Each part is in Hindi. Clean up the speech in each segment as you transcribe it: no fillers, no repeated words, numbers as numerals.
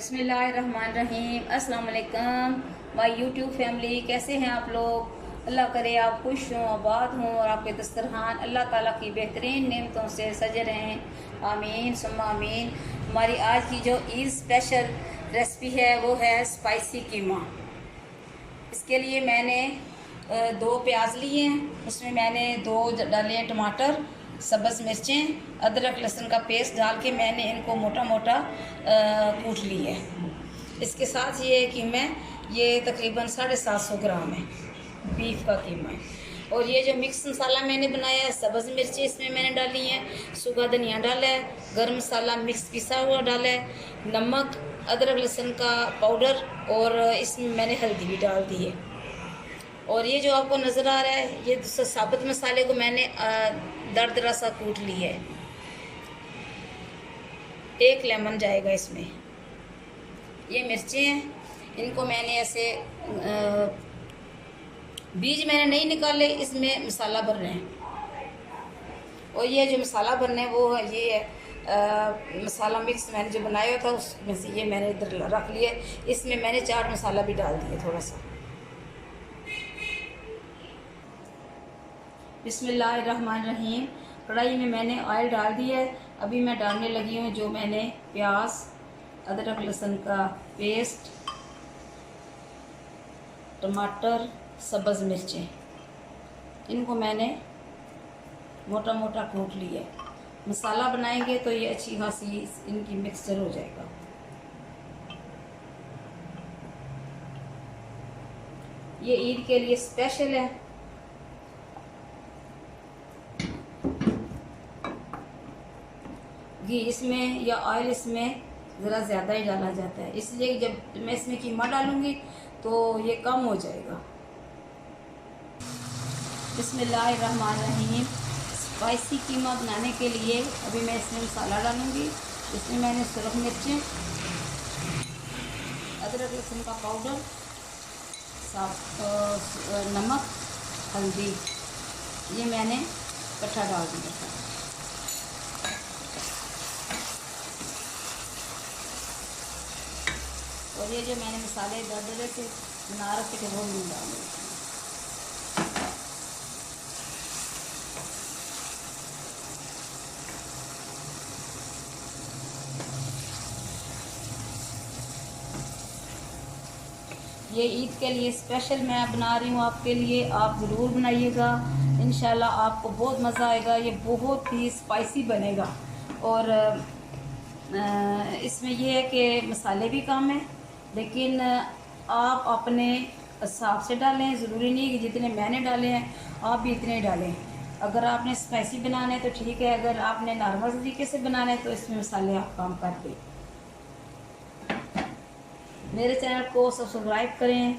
बिस्मिल्लाहिर्रहमानिर्रहीम। अस्सलाम वालेकुम माय यूट्यूब फैमिली, कैसे हैं आप लोग। अल्लाह करे आप खुश हों, आबाद हों और आपके दस्तरखान अल्लाह ताला की बेहतरीन नेमतों से सजे रहें। आमीन सुम्मा आमीन। हमारी आज की जो ईद स्पेशल रेसिपी है वो है स्पाइसी कीमा। इसके लिए मैंने 2 प्याज लिए हैं, उसमें मैंने 2 डाले हैं टमाटर, सब्ज़ मिर्चें, अदरक लहसुन का पेस्ट डाल के मैंने इनको मोटा मोटा कूट लिया है। इसके साथ ये कीमा ये तकरीबन 750 ग्राम है, बीफ का कीमा है। और ये जो मिक्स मसाला मैंने बनाया है, सब्ज़ मिर्ची इसमें मैंने डाली है, सूखा धनिया डाला है, गर्म मसाला मिक्स पिसा हुआ डाला है, नमक, अदरक लहसुन का पाउडर और इसमें मैंने हल्दी भी डाल दी है। और ये जो आपको नज़र आ रहा है ये साबुत मसाले को मैंने दरदरा सा कूट लिया है। 1 लेमन जाएगा इसमें। ये मिर्चें हैं, इनको मैंने ऐसे बीज मैंने नहीं निकाले, इसमें मसाला भर रहे हैं। और ये जो मसाला भरना है वो ये है मसाला मिक्स मैंने जो बनाया था उसमें से ये मैंने इधर रख लिया। इसमें मैंने चाट मसाला भी डाल दिया थोड़ा सा। बिस्मिल्लाहिर्रहमानिर्रहीम। कढ़ाई में मैंने ऑयल डाल दिया है। अभी मैं डालने लगी हूँ जो मैंने प्याज, अदरक लहसुन का पेस्ट, टमाटर, सब्ज़ मिर्चें, इनको मैंने मोटा मोटा कूट लिया है। मसाला बनाएंगे तो ये अच्छी खासी इनकी मिक्सचर हो जाएगा। ये ईद के लिए स्पेशल है। घी इसमें या ऑयल इसमें ज़रा ज़्यादा ही डाला जाता है, इसलिए जब मैं इसमें कीमा डालूँगी तो ये कम हो जाएगा। बिस्मिल्लाहिर्रहमानिर्रहीम। स्पाइसी कीमा बनाने के लिए अभी मैं इसमें मसाला डालूँगी। इसमें मैंने सुरख मिर्चें, अदरक लहसुन का पाउडर, नमक, हल्दी, ये मैंने इकट्ठा डाल दिया था। और ये जो मैंने मसाले दरदरे से बना रखे थे वो नहीं डाले। ये ईद के लिए स्पेशल मैं बना रही हूँ आपके लिए, आप ज़रूर बनाइएगा। इंशाल्लाह आपको बहुत मज़ा आएगा। ये बहुत ही स्पाइसी बनेगा। और इसमें ये है कि मसाले भी कम हैं, लेकिन आप अपने हिसाब से डालें। ज़रूरी नहीं कि जितने मैंने डाले हैं आप भी इतने डालें। अगर आपने स्पाइसी बनाना है तो ठीक है, अगर आपने नॉर्मल तरीके से बनाना है तो इसमें मसाले आप कम कर दें। मेरे चैनल को सब्सक्राइब करें,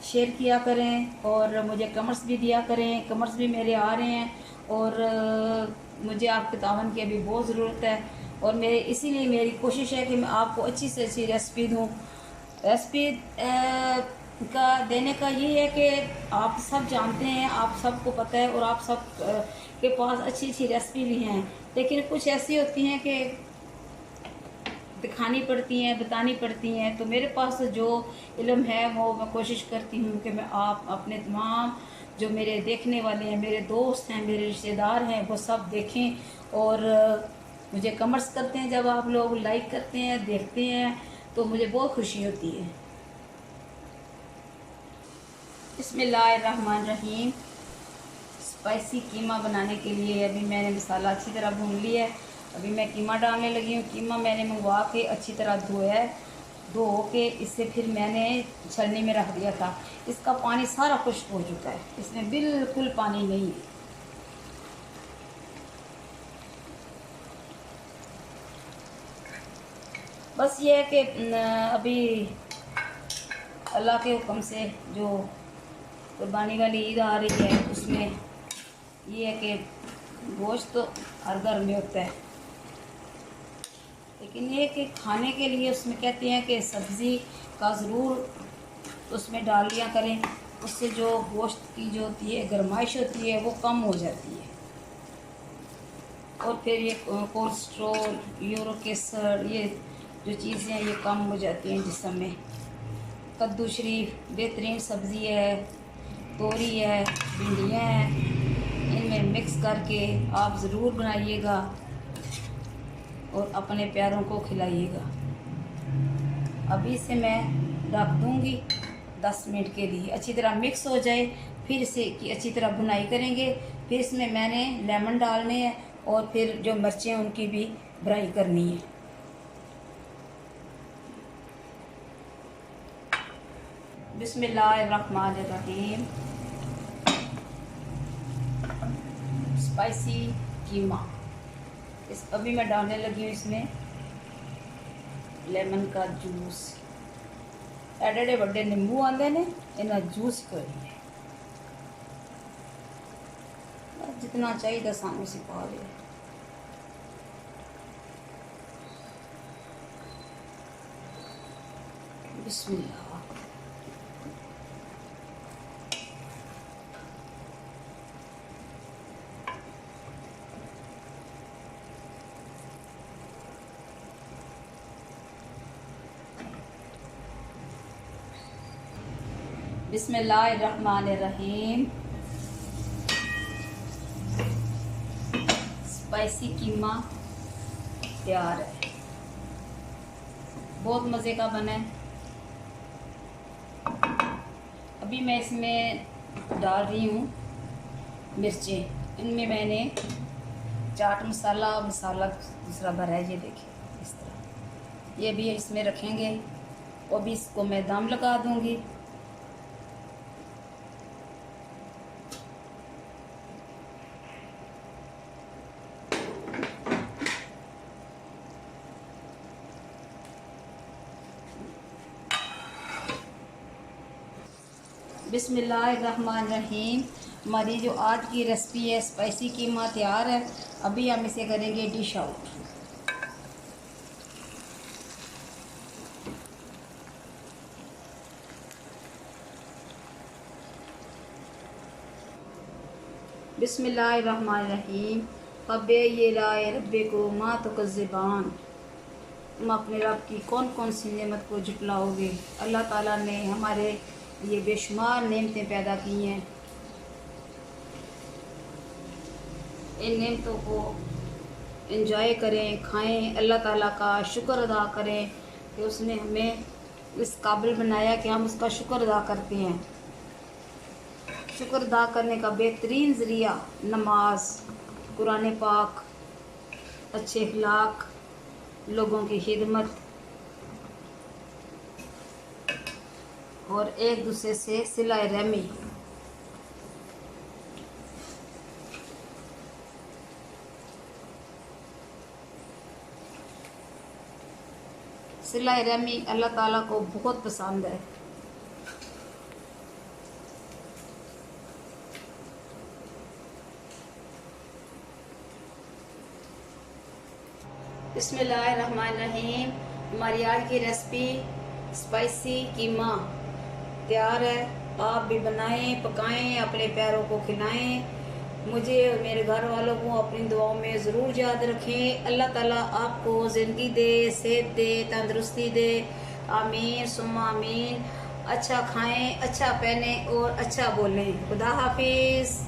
शेयर किया करें और मुझे कमेंट्स भी दिया करें। कमेंट्स भी मेरे आ रहे हैं और मुझे आपके तावन की अभी बहुत ज़रूरत है। और मेरे इसीलिए मेरी कोशिश है कि मैं आपको अच्छी से अच्छी रेसिपी दूँ। रेसिपी का देने का ये है कि आप सब जानते हैं, आप सबको पता है और आप सब के पास अच्छी अच्छी रेसिपी भी हैं, लेकिन कुछ ऐसी होती हैं कि दिखानी पड़ती हैं, बतानी पड़ती हैं। तो मेरे पास जो इल्म है वो मैं कोशिश करती हूँ कि मैं आप अपने तमाम जो मेरे देखने वाले हैं, मेरे दोस्त हैं, मेरे रिश्तेदार हैं, वो सब देखें। और मुझे कमेंट्स करते हैं, जब आप लोग लाइक करते हैं, देखते हैं तो मुझे बहुत खुशी होती है। बिस्मिल्लाहिर्रहमानिर्रहीम। स्पाइसी कीमा बनाने के लिए अभी मैंने मसाला अच्छी तरह भून लिया है। अभी मैं कीमा डालने लगी हूँ। कीमा मैंने मंगवा के अच्छी तरह धोया है। धो के इससे फिर मैंने छलनी में रख दिया था। इसका पानी सारा खुश्क हो चुका है, इसमें बिल्कुल पानी नहीं है। बस ये है कि अभी अल्लाह के हुक्म से जो कुर्बानी वाली ईद आ रही है उसमें ये है कि गोश्त तो हर घर में होता है, लेकिन ये कि खाने के लिए उसमें कहते हैं कि सब्ज़ी का ज़रूर उसमें डाल लिया करें। उससे जो गोश्त की जो होती है गरमाइश होती है वो कम हो जाती है। और फिर ये कोलेस्ट्रॉल, यूरिक एसिड, ये जो चीज़ें ये कम हो जाती हैं जिस्म में। कद्दू शरीफ बेहतरीन सब्ज़ी है, तोरी है, भिंडियाँ हैं, इनमें मिक्स करके आप ज़रूर बनाइएगा और अपने प्यारों को खिलाइएगा। अभी से मैं रख दूँगी 10 मिनट के लिए, अच्छी तरह मिक्स हो जाए, फिर इसे की अच्छी तरह भुनाई करेंगे। फिर इसमें मैंने लेमन डालने हैं और फिर जो मिर्चें उनकी भी फ्राई करनी है। बिस्मिल्लाहिर्रहमानिर्रहीम। स्पाइसी कीमा अभी मैं डालने लगी हूँ इसमें लेमन का जूस। एडे बड़े नींबू आते ने, इन्हें जूस करिए जितना चाहिए सानू सी पा लिया। बिस्मिल्लाह। बिस्मिल्लाहिर्रहमानिर्रहीम। स्पाइसी कीमा तैयार है, बहुत मज़े का बना है। अभी मैं इसमें डाल रही हूँ मिर्चें। इनमें मैंने चाट मसाला दूसरा भरा है, ये देखिए इस तरह। ये भी इसमें रखेंगे और भी इसको मैं दम लगा दूँगी। बिस्मिल्लाहिर्रहमानिर्रहीम। हमारी जो आज की रेसिपी है स्पाइसी कीमा तैयार है। अभी हम इसे करेंगे डिश आउट। बिस्मिल्लाहिर्रहमानिर्रहीम। कब्बे ये लाए रब्बे को माँ तो कज़्ज़बान। तुम अपने रब की कौन कौन सी नेमत को झुटलाओगे। अल्लाह ताला ने हमारे ये बेशुमार नेमतें पैदा की हैं। इन नेमतों को एंजॉय करें, खाएं, अल्लाह ताला का शुक्र अदा करें कि उसने हमें इस काबिल बनाया कि हम उसका शुक्र अदा करते हैं। शुक्र अदा करने का बेहतरीन ज़रिया नमाज, कुरान पाक, अच्छे अखलाक, लोगों की खिदमत और एक दूसरे से सिलाए रहमी। सिलाए रहमी अल्लाह ताला को बहुत पसंद है। बिस्मिल्लाहिर्रहमानिर्रहीम। हमारी आज की रेसिपी स्पाइसी कीमा तैयार है। आप भी बनाएं, पकाएं, अपने प्यारों को खिलाएं। मुझे और मेरे घर वालों को अपनी दुआओं में ज़रूर याद रखें। अल्लाह ताला आपको ज़िंदगी दे, सेहत दे, तंदुरुस्ती दे। आमीन सुम्मा आमीन। अच्छा खाएं, अच्छा पहने और अच्छा बोलें। खुदा हाफिज़।